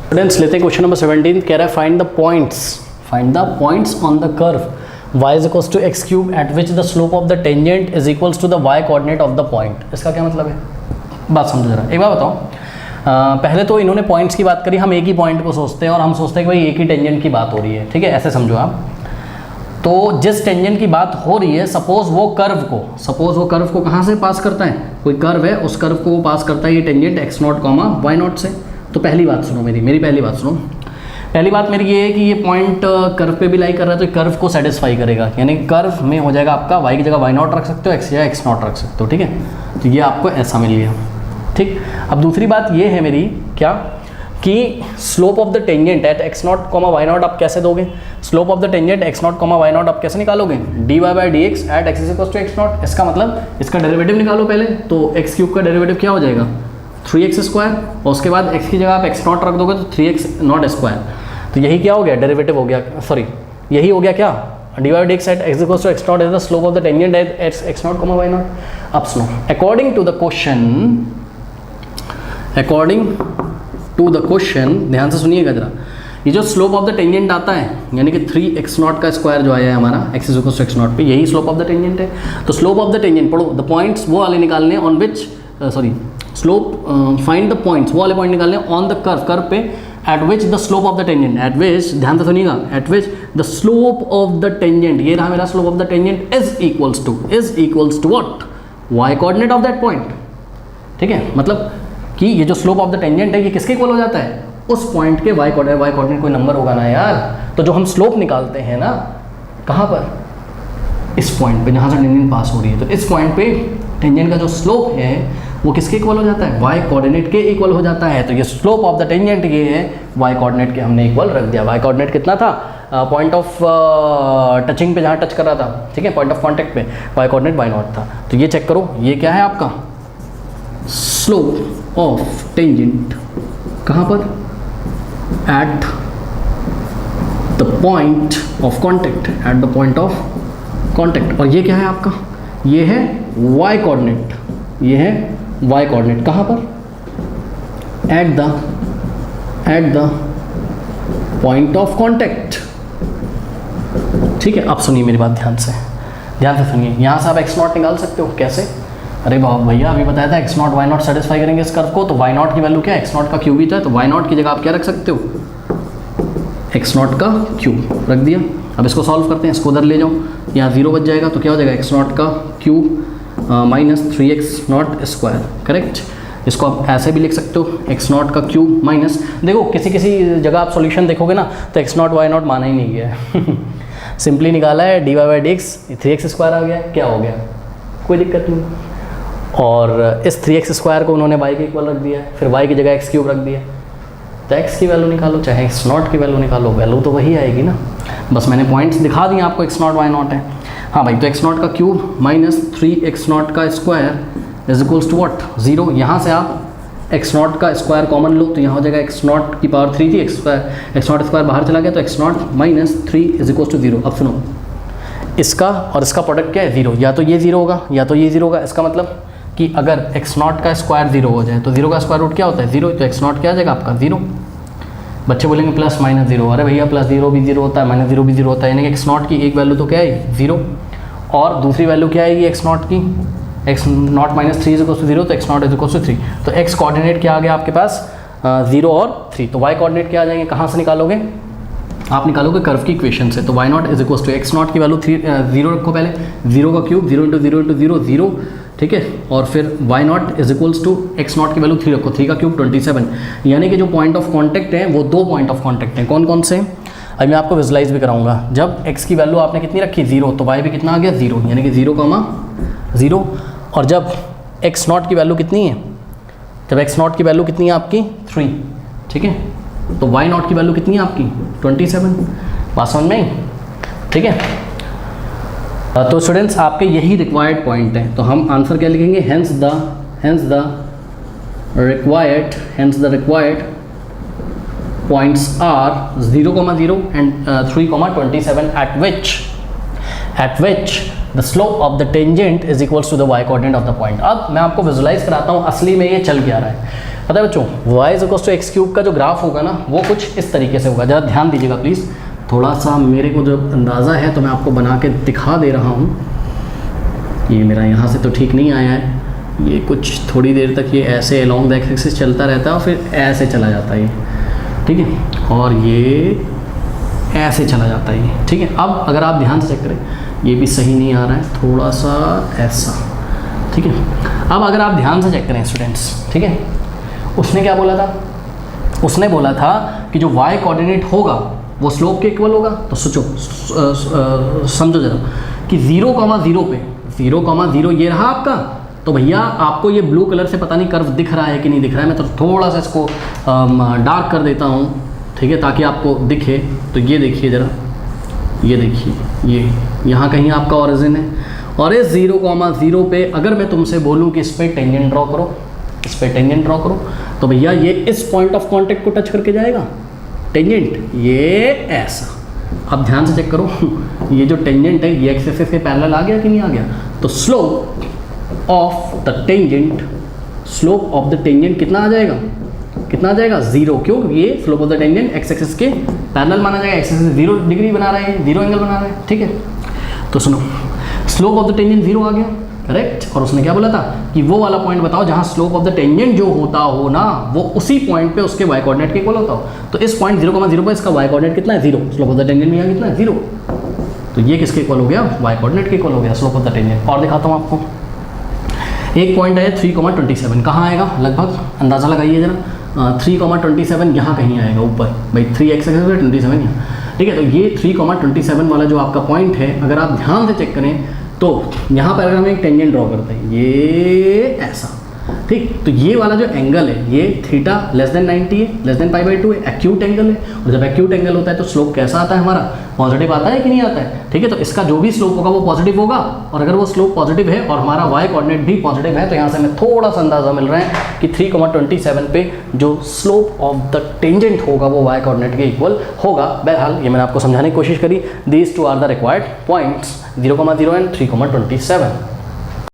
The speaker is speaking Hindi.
स्टूडेंट्स लेते हैं क्वेश्चन नंबर 17, कह रहा है find the points on the curve y is equals to x cube at which the slope of the tangent is equals to the y coordinate of the point. इसका क्या मतलब है, बात समझो जरा। एक बार बताओ, पहले तो इन्होंने पॉइंट्स की बात करी, हम एक ही पॉइंट को सोचते हैं और हम सोचते हैं कि भाई एक ही टेंजेंट की बात हो रही है, ठीक है, ऐसे समझो आप। तो जिस टेंजेंट की बात हो रही है, सपोज वो कर्व को कहाँ से पास करता है, कोई कर्व है, उस कर्व को वो पास करता है ये tangent x not comma y not से। तो पहली बात सुनो, मेरी पहली बात सुनो। पहली बात मेरी ये है कि ये पॉइंट कर्व पे भी लाई कर रहा है, तो कर्व को सेटिस्फाई करेगा, यानी कर्व में हो जाएगा आपका y की जगह वाई नॉट रख सकते हो, x या x नॉट रख सकते हो, ठीक है। तो ये आपको ऐसा मिल गया, ठीक। अब दूसरी बात ये है मेरी क्या, कि slope of the tangent at x not comma y not आप कैसे दोगे, slope of the tangent x not comma y not आप कैसे निकालोगे, d Y by D x at x is equals to x not. इसका मतलब इसका डेरिवेटिव निकालो पहले, तो एक्स क्यूब का डेरिवेटिव क्या हो जाएगा 3x स्क्वायर, और उसके बाद x की जगह आप एक्स नॉट रख दोगे तो 3x नॉट स्क्वायर। तो यही क्या हो गया, डेरिवेटिव हो गया, सॉरी यही हो गया क्या, d y d x at x equals to x not is the slope of the tangent at x not comma y not. अब सुनो, अकॉर्डिंग टू द क्वेश्चन, ध्यान से सुनिएगा जरा, ये जो स्लोप ऑफ द टेंजेंट आता है, यानी कि 3x नॉट का स्क्वायर जो आया है हमारा x is equal to x not पे, यही स्लोप ऑफ द टेंजेंट है। तो स्लोप ऑफ द टेंजेंट पढ़ो, द पॉइंट्स वो वाले निकालने on which slope, find the points वो वाले पॉइंट निकालने ऑन द कर्व पे at which the slope of the tangent, at which, ध्यान से सुनिएगा, at which the slope of the tangent, ये रहा मेरा slope of the tangent, is equals to what, y coordinate of that point, ठीक है। मतलब कि ये जो स्लोप ऑफ द टेंजेंट है ये किसके इक्वल हो जाता है, उस पॉइंट के y कोऑर्डिनेट कोई नंबर होगा ना यार। तो जो हम स्लोप निकालते हैं ना, कहाँ पर, इस पॉइंट पे जहाँ से टेंजेंट पास हो रही है, तो इस पॉइंट पे टेंजेंट का जो स्लोप है वो किसके इक्वल हो जाता है, y कोऑर्डिनेट के इक्वल हो जाता है। तो ये स्लोप ऑफ द टेंजेंट ये है y कोऑर्डिनेट के हमने इक्वल रख दिया। y कोऑर्डिनेट कितना था, पॉइंट ऑफ टचिंग पे जहाँ टच कर रहा था, ठीक है, पॉइंट ऑफ कॉन्टैक्ट पे y कोऑर्डिनेट y नॉट था। तो ये चेक करो, ये क्या है आपका स्लोप ऑफ टेंजेंट, कहाँ पर, at the point of contact, at the point of contact. और ये क्या है आपका, ये है y कोऑर्डिनेट, ये है y कोऑर्डिनेट, कहाँ पर, at the point of contact, ठीक है। अब सुनिए मेरी बात ध्यान से सुनिए, यहाँ से आप x नॉट निकाल सकते हो, कैसे, अरे भैया अभी बताया था x not y not satisfy करेंगे इस कर्व को, तो y नॉट की वैल्यू क्या है, x नॉट का क्यूब ही था, तो y नॉट की जगह आप क्या रख सकते हो, x नॉट का क्यूब रख दिया। अब इसको सॉल्व करते हैं, इसको उधर ले जाओ, यहाँ 0 बच जाएगा, तो क्या हो जाएगा x नॉट का cube minus 3x not square, correct. इसको आप ऐसे भी लिख सकते हो, x नॉट का क्यूब माइनस, देखो किसी जगह आप सॉल्यूशन देखोगे ना तो x नॉट वाई नॉट माना ही नहीं गया सिंपली निकाला है D Y by D X, 3x square आ गया, क्या हो गया, कोई दिक्कत नहीं। और इस 3x स्क्वायर को उन्होंने y के इक्वल रख दिया, फिर y की जगह x क्यूब रख दिया, तो x की वैल्यू निकालो चाहे x नॉट की वैल्यू निकालो, वैल्यू तो वही आएगी ना। बस मैंने पॉइंट्स दिखा दिए आपको, x नॉट y नॉट है, हाँ भाई। तो x नॉट का क्यूब माइनस 3x नॉट का square is equals to what, 0। यहाँ से आप x नॉट का स्क्वायर कॉमन लो, तो यहाँ हो जाएगा x नॉट की पावर 3 थी, x नॉट स्क्वायर बाहर चला गया, तो x not minus 3 is equals to 0। अब सुनो, इसका और इसका प्रोडक्ट क्या है, 0, या तो ये 0 होगा या तो ये 0 होगा। इसका मतलब कि अगर x नॉट का स्क्वायर 0 हो जाए तो 0 का स्क्वायर रूट क्या होता है, 0, तो x नॉट क्या आ जाएगा आपका 0। बच्चे बोलेंगे प्लस माइनस 0, अरे भैया प्लस 0 भी 0 होता है, माइनस 0 भी 0 होता है, यानी कि x नॉट की एक वैल्यू तो क्या है 0, और दूसरी वैल्यू क्या आएगी x नॉट की, x not minus 3 is equal to 0, तो x not is equal to 3। तो x कोऑर्डिनेट क्या आ गया आपके पास 0 और 3, तो y कोऑर्डिनेट क्या आ जाएंगे, कहाँ से निकालोगे, आप निकालोगे कर्व की इक्वेशन से। तो y not is equal to x not की वैल्यू 0 रखो पहले, 0 का क्यूब 0 इंटू 0 इंटू 0 0, ठीक है, और फिर y not is equals to x not की वैल्यू 3 रखो, 3 का क्यूब 27। यानी कि जो पॉइंट ऑफ कॉन्टैक्ट है वो 2 पॉइंट ऑफ कॉन्टैक्ट हैं, कौन कौन से, अभी मैं आपको विजुलाइज भी कराऊंगा। जब x की वैल्यू आपने कितनी रखी 0, तो y भी कितना आ गया 0, यानी कि 0, और जब x नॉट की वैल्यू कितनी है, जब x नॉट की वैल्यू कितनी है आपकी 3, ठीक है, तो y नॉट की वैल्यू कितनी है आपकी 27, बात समझ में आई, ठीक है। तो स्टूडेंट्स आपके यही रिक्वायर्ड पॉइंट है, तो हम आंसर क्या लिखेंगे, hence the required points are 0,0 and 3,27 at which the slope of the tangent is equals to the y coordinate of the point। अब मैं आपको विजुलाइज कराता हूँ असली में ये चल क्या रहा है। पता है बच्चों, y is equal to x cube का जो ग्राफ होगा ना वो कुछ इस तरीके से होगा। ज़रा ध्यान दीजिएगा प्लीज़, थोड़ा सा मेरे को जब अंदाज़ा है तो मैं आपको बना के दिखा दे रहा हूँ। ये मेरा यहाँ से तो ठीक नहीं आया है, ये कुछ थोड़ी देर तक ये ऐसे अलॉन्ग द एक्स एक्सिस चलता रहता है और फिर ऐसे चला जाता है ये, ठीक है, और ये ऐसे चला जाता है ये, ठीक है। अब अगर आप ध्यान से चेक करें, ये भी सही नहीं आ रहा है, थोड़ा सा ऐसा, ठीक है। अब अगर आप ध्यान से चेक करें स्टूडेंट्स, ठीक है, उसने क्या बोला था, उसने बोला था कि जो y कोऑर्डिनेट होगा वो स्लोप के इक्वल होगा। तो सोचो, समझो जरा कि 0,0 पे 0,0 ये रहा आपका, तो भैया आपको ये ब्लू कलर से पता नहीं कर्व दिख रहा है कि नहीं दिख रहा है, मैं तो थोड़ा सा इसको डार्क कर देता हूँ, ठीक है, ताकि आपको दिखे। तो ये देखिए ज़रा, ये देखिए, ये यहाँ कहीं आपका ओरिजिन है, और इस 0,0 पे अगर मैं तुमसे बोलूँ कि इस पर टेंजेंट ड्रॉ करो, इस पर टेंजेंट ड्रॉ करो, तो भैया ये इस पॉइंट ऑफ कांटेक्ट को टच करके जाएगा टेंजेंट, ये ऐसा। अब ध्यान से चेक करो, ये जो टेंजेंट है ये एक्स एक्सिस के पैरेलल आ गया कि नहीं आ गया। तो slope of the tangent, slope of the tangent कितना आ जाएगा, कितना आ जाएगा, 0। क्यों, ये slope of the tangent x axis के पैरेलल माना जाएगा, एक्स एक्सिस 0 डिग्री बना रहा है, 0 एंगल बना रहा है, ठीक है। तो सुनो, स्लोप ऑफ द टेंजेंट 0 आ गया, करेक्ट। और उसने क्या बोला था कि वो वाला पॉइंट बताओ जहाँ स्लोप ऑफ द टेंजेंट जो होता हो ना, वो उसी पॉइंट पे उसके y कोऑर्डिनेट के इक्वल होता हो। तो इस पॉइंट 0,0 पर इसका y कोऑर्डिनेट कितना है, 0। स्लोप ऑफ द टेंजेंट में कितना है, 0। तो ये किसके इक्वल हो गया, y कोऑर्डिनेट के इक्वल हो गया स्लोप ऑफ द टेंजेंट। और दिखाता हूँ आपको, एक पॉइंट है 3,27, कहाँ आएगा, लगभग अंदाज़ा लगाइए जरा, 3,27 यहाँ कहीं आएगा ऊपर, भाई 3 एक्स एक्सिस 27 यहाँ, ठीक है। तो ये 3,27 वाला जो आपका पॉइंट है, अगर आप ध्यान से चेक करें तो यहाँ पर अगर हम एक टेंजेंट ड्रॉ करते हैं, ये ऐसा, ठीक। तो ये वाला जो एंगल है ये थीटा लेस देन 90 है, लेस देन π/2 है, एक्यूट एंगल है। और जब एक्यूट एंगल होता है तो स्लोप कैसा आता है हमारा, पॉजिटिव आता है कि नहीं आता है, ठीक है। तो इसका जो भी स्लोप होगा वो पॉजिटिव होगा, और अगर वो स्लोप पॉजिटिव है और हमारा y कोऑर्डिनेट भी पॉजिटिव है, तो यहाँ से हमें थोड़ा सा अंदाजा मिल रहा है कि 3,27 पे जो स्लोप ऑफ द टेंजेंट होगा वो y कोऑर्डिनेट के इक्वल होगा। बहरहाल ये मैंने आपको समझाने की कोशिश करी। These two are the required points, 0,0 and 3,27।